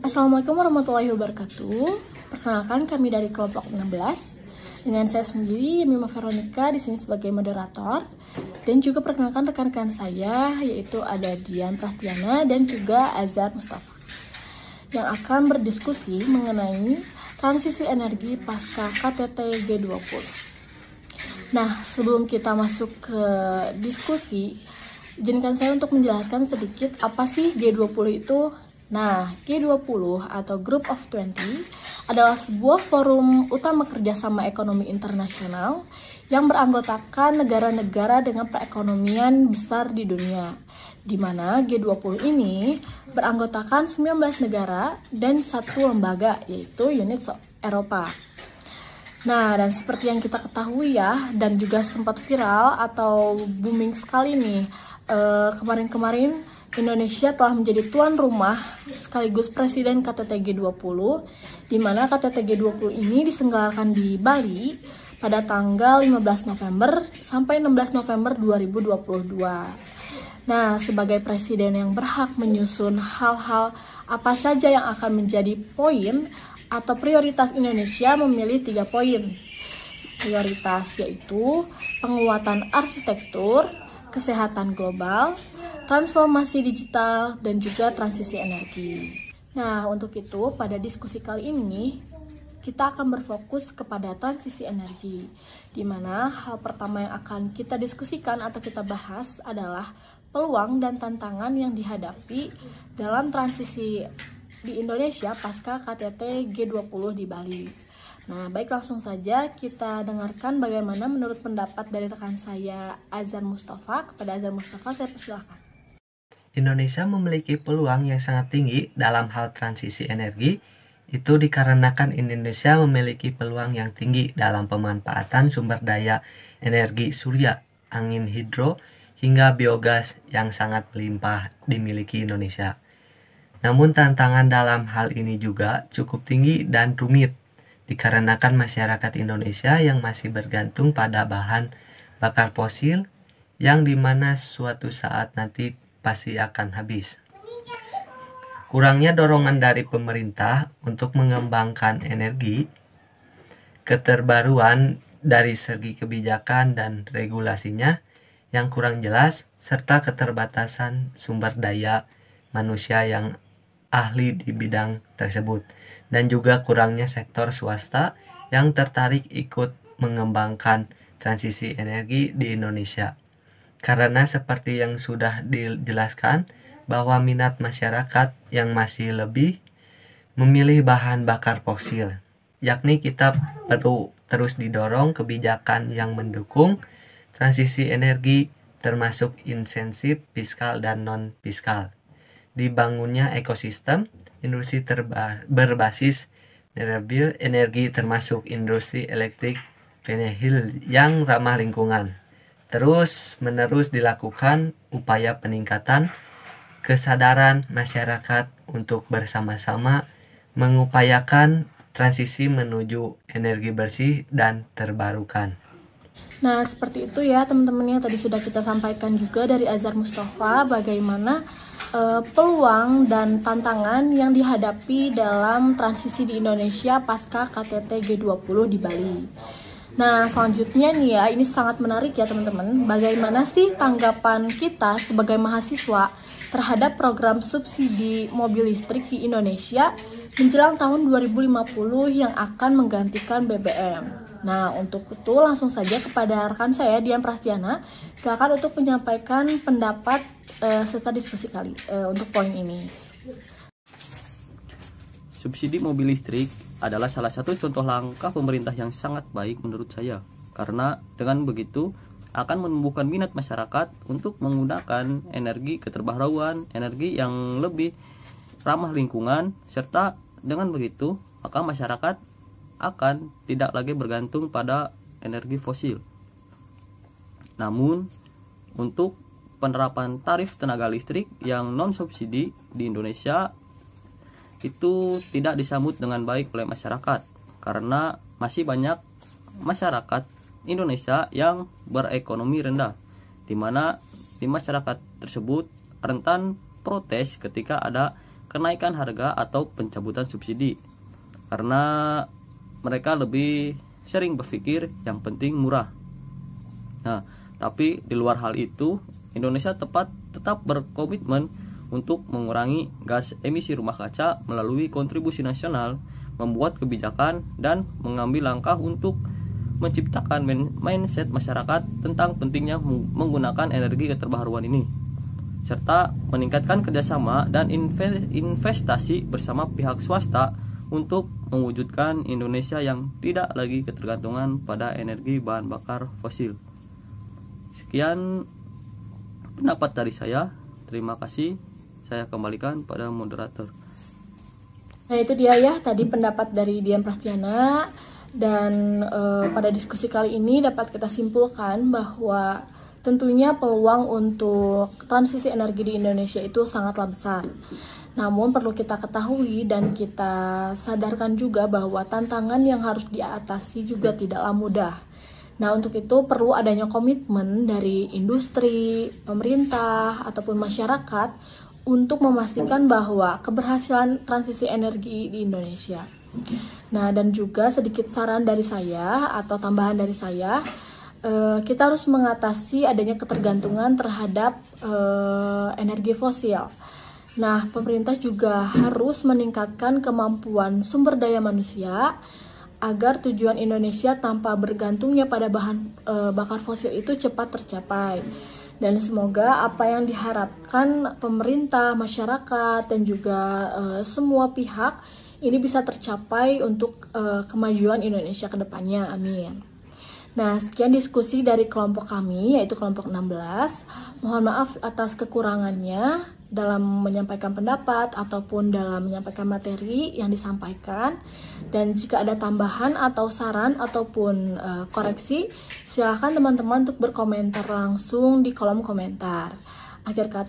Assalamualaikum warahmatullahi wabarakatuh. Perkenalkan, kami dari kelompok 16. Dengan saya sendiri, Mima Veronica, di sini sebagai moderator. Dan juga perkenalkan rekan-rekan saya, yaitu ada Dian Prastiana dan juga Azhar Mustafa, yang akan berdiskusi mengenai transisi energi pasca KTT G20. Nah, sebelum kita masuk ke diskusi, izinkan saya untuk menjelaskan sedikit apa sih G20 itu. Nah, G20 atau Group of 20 adalah sebuah forum utama kerjasama ekonomi internasional yang beranggotakan negara-negara dengan perekonomian besar di dunia, di mana G20 ini beranggotakan 19 negara dan satu lembaga, yaitu Unit Eropa. Nah, dan seperti yang kita ketahui ya, dan juga sempat viral atau booming sekali nih, kemarin-kemarin Indonesia telah menjadi tuan rumah sekaligus presiden KTT G20, di mana KTT G20 ini diselenggarakan di Bali pada tanggal 15 November sampai 16 November 2022. Nah, sebagai presiden yang berhak menyusun hal-hal apa saja yang akan menjadi poin atau prioritas, Indonesia memilih 3 poin. Prioritas yaitu penguatan arsitektur, kesehatan global, transformasi digital, dan juga transisi energi. Nah, untuk itu pada diskusi kali ini kita akan berfokus kepada transisi energi, di mana hal pertama yang akan kita diskusikan atau kita bahas adalah peluang dan tantangan yang dihadapi dalam transisi di Indonesia pasca KTT G20 di Bali. Nah, baik, langsung saja kita dengarkan bagaimana menurut pendapat dari rekan saya Azhar Mustafa. Kepada Azhar Mustafa, saya persilakan. Indonesia memiliki peluang yang sangat tinggi dalam hal transisi energi. Itu dikarenakan Indonesia memiliki peluang yang tinggi dalam pemanfaatan sumber daya energi surya, angin hidro, hingga biogas yang sangat melimpah dimiliki Indonesia. Namun tantangan dalam hal ini juga cukup tinggi dan rumit, dikarenakan masyarakat Indonesia yang masih bergantung pada bahan bakar fosil, yang dimana suatu saat nanti pasti akan habis. Kurangnya dorongan dari pemerintah untuk mengembangkan energi, keterbaruan dari segi kebijakan dan regulasinya yang kurang jelas, serta keterbatasan sumber daya manusia yang ahli di bidang tersebut, dan juga kurangnya sektor swasta yang tertarik ikut mengembangkan transisi energi di Indonesia. Karena seperti yang sudah dijelaskan, bahwa minat masyarakat yang masih lebih memilih bahan bakar fosil, yakni kita perlu terus didorong kebijakan yang mendukung transisi energi, termasuk insentif fiskal dan non-fiskal. Dibangunnya ekosistem industri berbasis renewable energi, termasuk industri elektrik penehil yang ramah lingkungan. Terus menerus dilakukan upaya peningkatan kesadaran masyarakat untuk bersama-sama mengupayakan transisi menuju energi bersih dan terbarukan. Nah, seperti itu ya teman-teman, yang tadi sudah kita sampaikan juga dari Azhar Mustafa, bagaimana peluang dan tantangan yang dihadapi dalam transisi di Indonesia pasca KTT G20 di Bali. Nah, selanjutnya nih ya, ini sangat menarik ya teman-teman. Bagaimana sih tanggapan kita sebagai mahasiswa terhadap program subsidi mobil listrik di Indonesia menjelang tahun 2050 yang akan menggantikan BBM? Nah, untuk itu langsung saja kepada rekan saya Dian Prastiana. Silakan untuk menyampaikan pendapat serta diskusi kali untuk poin ini. Subsidi mobil listrik adalah salah satu contoh langkah pemerintah yang sangat baik menurut saya, karena dengan begitu akan menumbuhkan minat masyarakat untuk menggunakan energi keterbaruan, energi yang lebih ramah lingkungan, serta dengan begitu maka masyarakat akan tidak lagi bergantung pada energi fosil. Namun, untuk penerapan tarif tenaga listrik yang non-subsidi di Indonesia itu tidak disambut dengan baik oleh masyarakat, karena masih banyak masyarakat Indonesia yang berekonomi rendah, di mana di masyarakat tersebut rentan protes ketika ada kenaikan harga atau pencabutan subsidi, karena mereka lebih sering berpikir yang penting murah. Nah, tapi di luar hal itu, Indonesia tetap berkomitmen untuk mengurangi gas emisi rumah kaca melalui kontribusi nasional, membuat kebijakan, dan mengambil langkah untuk menciptakan mindset masyarakat tentang pentingnya menggunakan energi keterbaruan ini, serta meningkatkan kerjasama dan investasi bersama pihak swasta untuk mewujudkan Indonesia yang tidak lagi ketergantungan pada energi bahan bakar fosil. Sekian pendapat dari saya. Terima kasih. Saya kembalikan pada moderator. Nah, itu dia ya tadi pendapat dari Dian Prastiana. Dan pada diskusi kali ini dapat kita simpulkan bahwa tentunya peluang untuk transisi energi di Indonesia itu sangatlah besar. Namun perlu kita ketahui dan kita sadarkan juga bahwa tantangan yang harus diatasi juga tidaklah mudah. Nah, untuk itu perlu adanya komitmen dari industri, pemerintah, ataupun masyarakat untuk memastikan bahwa keberhasilan transisi energi di Indonesia. Nah, dan juga sedikit saran dari saya atau tambahan dari saya, kita harus mengatasi adanya ketergantungan terhadap energi fosil. Nah, pemerintah juga harus meningkatkan kemampuan sumber daya manusia agar tujuan Indonesia tanpa bergantungnya pada bahan bakar fosil itu cepat tercapai. Dan semoga apa yang diharapkan pemerintah, masyarakat, dan juga semua pihak ini bisa tercapai untuk kemajuan Indonesia ke depannya. Amin. Nah, sekian diskusi dari kelompok kami, yaitu kelompok 16. Mohon maaf atas kekurangannya dalam menyampaikan pendapat ataupun dalam menyampaikan materi yang disampaikan. Dan jika ada tambahan atau saran ataupun koreksi, silakan teman-teman untuk berkomentar langsung di kolom komentar. Akhir kata,